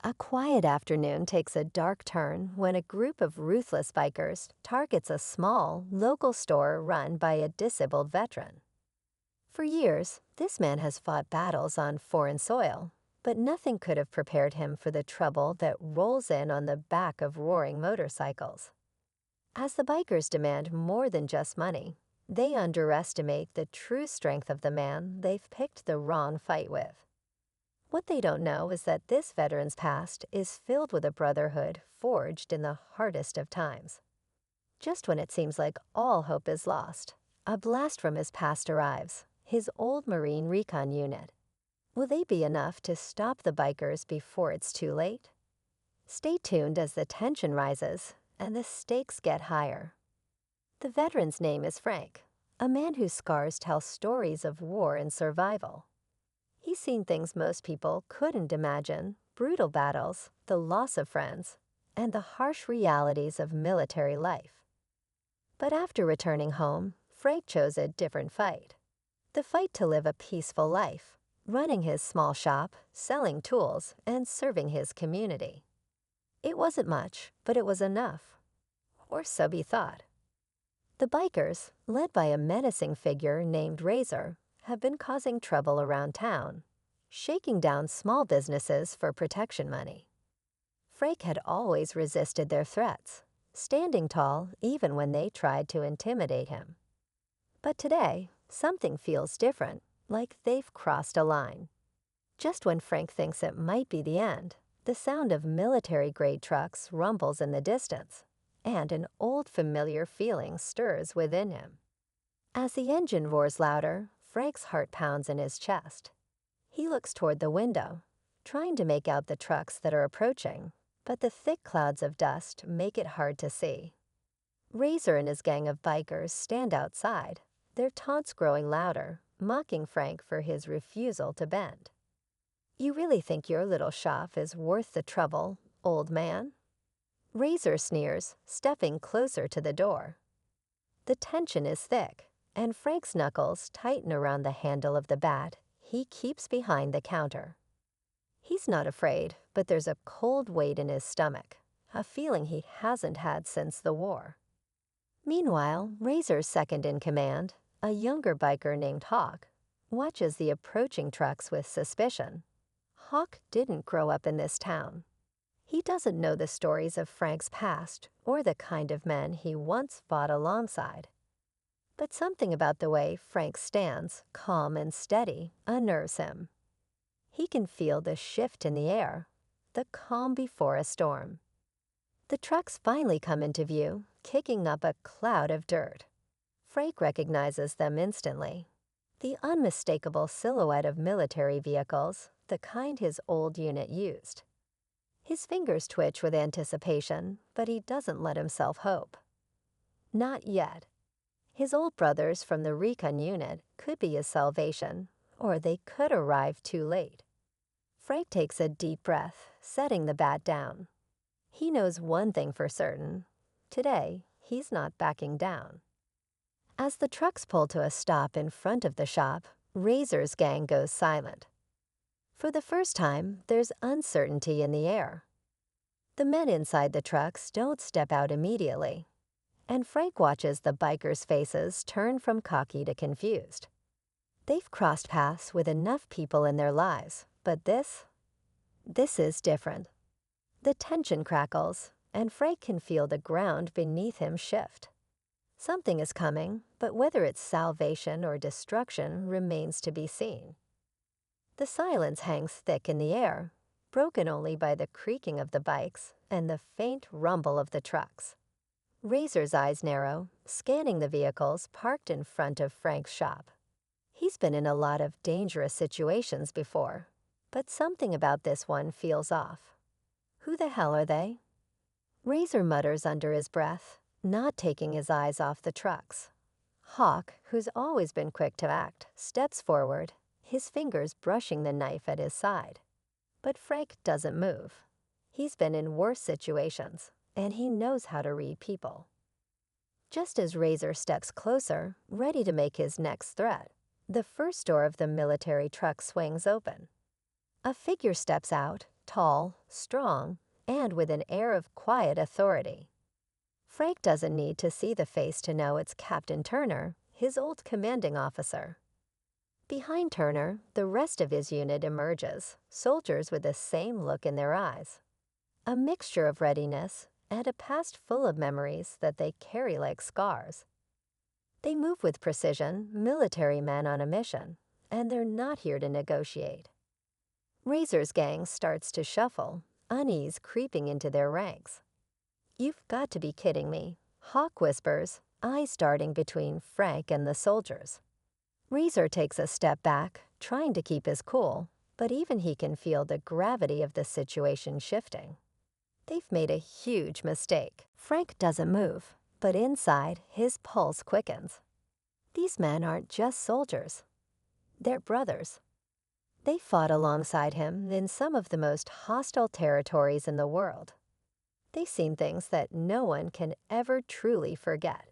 A quiet afternoon takes a dark turn when a group of ruthless bikers targets a small, local store run by a disabled veteran. For years, this man has fought battles on foreign soil, but nothing could have prepared him for the trouble that rolls in on the back of roaring motorcycles. As the bikers demand more than just money, they underestimate the true strength of the man they've picked the wrong fight with. What they don't know is that this veteran's past is filled with a brotherhood forged in the hardest of times. Just when it seems like all hope is lost, a blast from his past arrives, his old Marine Recon unit. Will they be enough to stop the bikers before it's too late? Stay tuned as the tension rises and the stakes get higher. The veteran's name is Frank, a man whose scars tell stories of war and survival. He's seen things most people couldn't imagine: brutal battles, the loss of friends, and the harsh realities of military life. But after returning home, Frank chose a different fight. The fight to live a peaceful life, running his small shop, selling tools, and serving his community. It wasn't much, but it was enough. Or so he thought. The bikers, led by a menacing figure named Razor, have been causing trouble around town, shaking down small businesses for protection money. Frank had always resisted their threats, standing tall even when they tried to intimidate him. But today, something feels different, like they've crossed a line. Just when Frank thinks it might be the end, the sound of military-grade trucks rumbles in the distance, and an old familiar feeling stirs within him. As the engine roars louder, Frank's heart pounds in his chest. He looks toward the window, trying to make out the trucks that are approaching, but the thick clouds of dust make it hard to see. Razor and his gang of bikers stand outside, their taunts growing louder, mocking Frank for his refusal to bend. "You really think your little shop is worth the trouble, old man?" Razor sneers, stepping closer to the door. The tension is thick, and Frank's knuckles tighten around the handle of the bat he keeps behind the counter. He's not afraid, but there's a cold weight in his stomach, a feeling he hasn't had since the war. Meanwhile, Razor's second in command, a younger biker named Hawk, watches the approaching trucks with suspicion. Hawk didn't grow up in this town. He doesn't know the stories of Frank's past or the kind of men he once fought alongside. But something about the way Frank stands, calm and steady, unnerves him. He can feel the shift in the air, the calm before a storm. The trucks finally come into view, kicking up a cloud of dirt. Frank recognizes them instantly. The unmistakable silhouette of military vehicles, the kind his old unit used. His fingers twitch with anticipation, but he doesn't let himself hope. Not yet. His old brothers from the Recon unit could be his salvation, or they could arrive too late. Frank takes a deep breath, setting the bat down. He knows one thing for certain. Today, he's not backing down. As the trucks pull to a stop in front of the shop, Razor's gang goes silent. For the first time, there's uncertainty in the air. The men inside the trucks don't step out immediately, and Frank watches the bikers' faces turn from cocky to confused. They've crossed paths with enough people in their lives, but this is different. The tension crackles, and Frank can feel the ground beneath him shift. Something is coming, but whether it's salvation or destruction remains to be seen. The silence hangs thick in the air, broken only by the creaking of the bikes and the faint rumble of the trucks. Razor's eyes narrow, scanning the vehicles parked in front of Frank's shop. He's been in a lot of dangerous situations before, but something about this one feels off. Who the hell are they? Razor mutters under his breath, not taking his eyes off the trucks. Hawk, who's always been quick to act, steps forward, his fingers brushing the knife at his side. But Frank doesn't move. He's been in worse situations, and he knows how to read people. Just as Razor steps closer, ready to make his next threat, the first door of the military truck swings open. A figure steps out, tall, strong, and with an air of quiet authority. Frank doesn't need to see the face to know it's Captain Turner, his old commanding officer. Behind Turner, the rest of his unit emerges, soldiers with the same look in their eyes. A mixture of readiness and a past full of memories that they carry like scars. They move with precision, military men on a mission, and they're not here to negotiate. Razor's gang starts to shuffle, unease creeping into their ranks. "You've got to be kidding me," Hawk whispers, eyes darting between Frank and the soldiers. Razor takes a step back, trying to keep his cool, but even he can feel the gravity of the situation shifting. They've made a huge mistake. Frank doesn't move, but inside, his pulse quickens. These men aren't just soldiers. They're brothers. They fought alongside him in some of the most hostile territories in the world. They've seen things that no one can ever truly forget.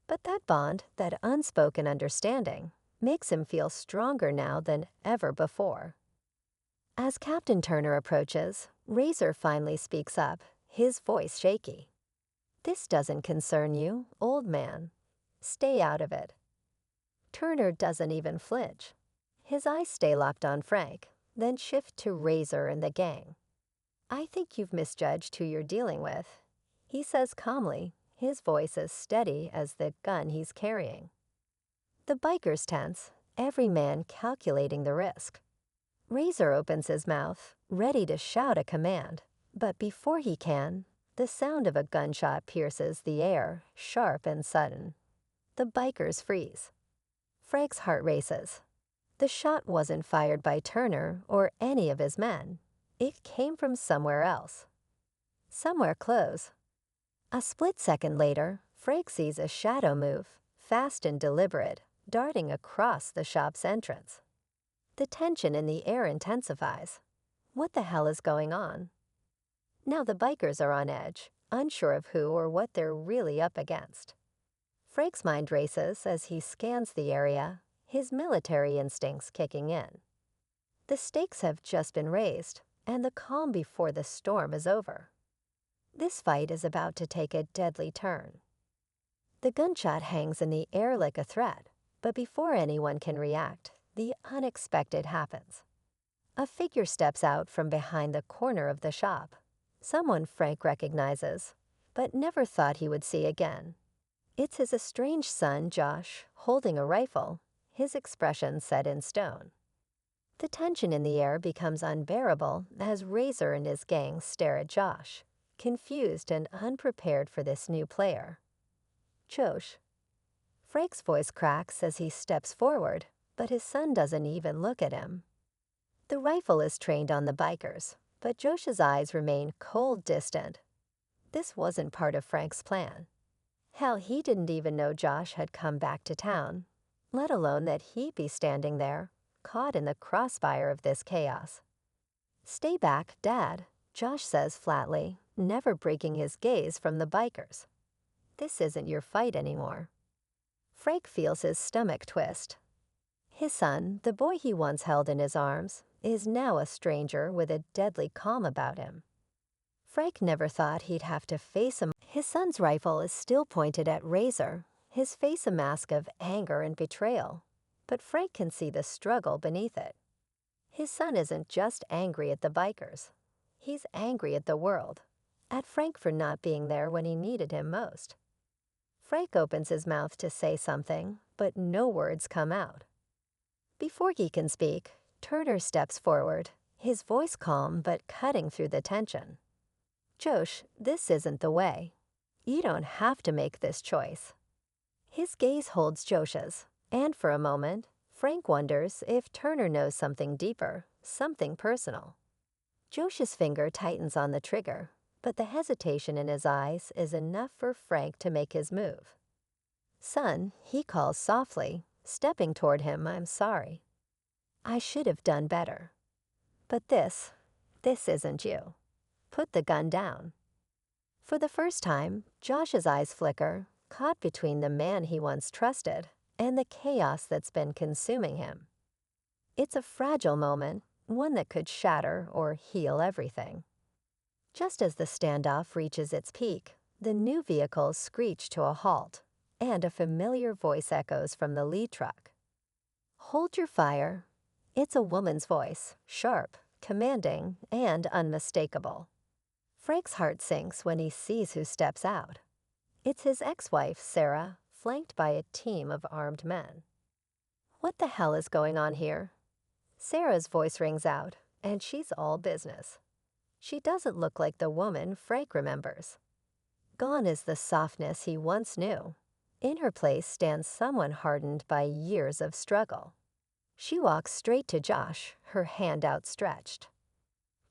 But that bond, that unspoken understanding, makes him feel stronger now than ever before. As Captain Turner approaches, Razor finally speaks up, his voice shaky. "This doesn't concern you, old man. Stay out of it." Turner doesn't even flinch. His eyes stay locked on Frank, then shift to Razor and the gang. "I think you've misjudged who you're dealing with," he says calmly, his voice as steady as the gun he's carrying. The bikers tense, every man calculating the risk. Razor opens his mouth, ready to shout a command, but before he can, the sound of a gunshot pierces the air, sharp and sudden. The bikers freeze. Frank's heart races. The shot wasn't fired by Turner or any of his men. It came from somewhere else. Somewhere close. A split second later, Frank sees a shadow move, fast and deliberate, darting across the shop's entrance. The tension in the air intensifies. What the hell is going on? Now the bikers are on edge, unsure of who or what they're really up against. Frank's mind races as he scans the area, his military instincts kicking in. The stakes have just been raised, and the calm before the storm is over. This fight is about to take a deadly turn. The gunshot hangs in the air like a threat, but before anyone can react, the unexpected happens. A figure steps out from behind the corner of the shop, someone Frank recognizes, but never thought he would see again. It's his estranged son, Josh, holding a rifle, his expression set in stone. The tension in the air becomes unbearable as Razor and his gang stare at Josh, confused and unprepared for this new player. "Josh." Frank's voice cracks as he steps forward, but his son doesn't even look at him. The rifle is trained on the bikers, but Josh's eyes remain cold distant. This wasn't part of Frank's plan. Hell, he didn't even know Josh had come back to town, let alone that he'd be standing there, caught in the crossfire of this chaos. "Stay back, Dad," Josh says flatly, never breaking his gaze from the bikers. "This isn't your fight anymore." Frank feels his stomach twist. His son, the boy he once held in his arms, is now a stranger with a deadly calm about him. Frank never thought he'd have to face him. His son's rifle is still pointed at Razor, his face a mask of anger and betrayal, but Frank can see the struggle beneath it. His son isn't just angry at the bikers. He's angry at the world, at Frank for not being there when he needed him most. Frank opens his mouth to say something, but no words come out. Before he can speak, Turner steps forward, his voice calm but cutting through the tension. "Josh, this isn't the way. You don't have to make this choice." His gaze holds Josh's, and for a moment, Frank wonders if Turner knows something deeper, something personal. Josh's finger tightens on the trigger, but the hesitation in his eyes is enough for Frank to make his move. "Son," he calls softly, stepping toward him. "I'm sorry. I should have done better. But this isn't you. Put the gun down." For the first time, Josh's eyes flicker, caught between the man he once trusted and the chaos that's been consuming him. It's a fragile moment, one that could shatter or heal everything. Just as the standoff reaches its peak, the new vehicles screech to a halt, and a familiar voice echoes from the lead truck. "Hold your fire." It's a woman's voice, sharp, commanding, and unmistakable. Frank's heart sinks when he sees who steps out. It's his ex-wife, Sarah, flanked by a team of armed men. "What the hell is going on here?" Sarah's voice rings out, and she's all business. She doesn't look like the woman Frank remembers. Gone is the softness he once knew. In her place stands someone hardened by years of struggle. She walks straight to Josh, her hand outstretched.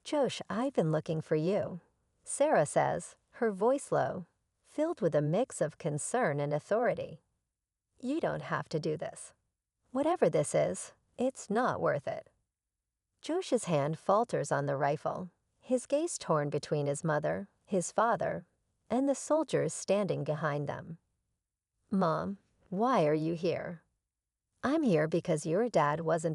"Josh, I've been looking for you," Sarah says, her voice low, filled with a mix of concern and authority. "You don't have to do this. Whatever this is, it's not worth it." Josh's hand falters on the rifle, his gaze torn between his mother, his father, and the soldiers standing behind them. "Mom, why are you here?" "I'm here because your dad wasn't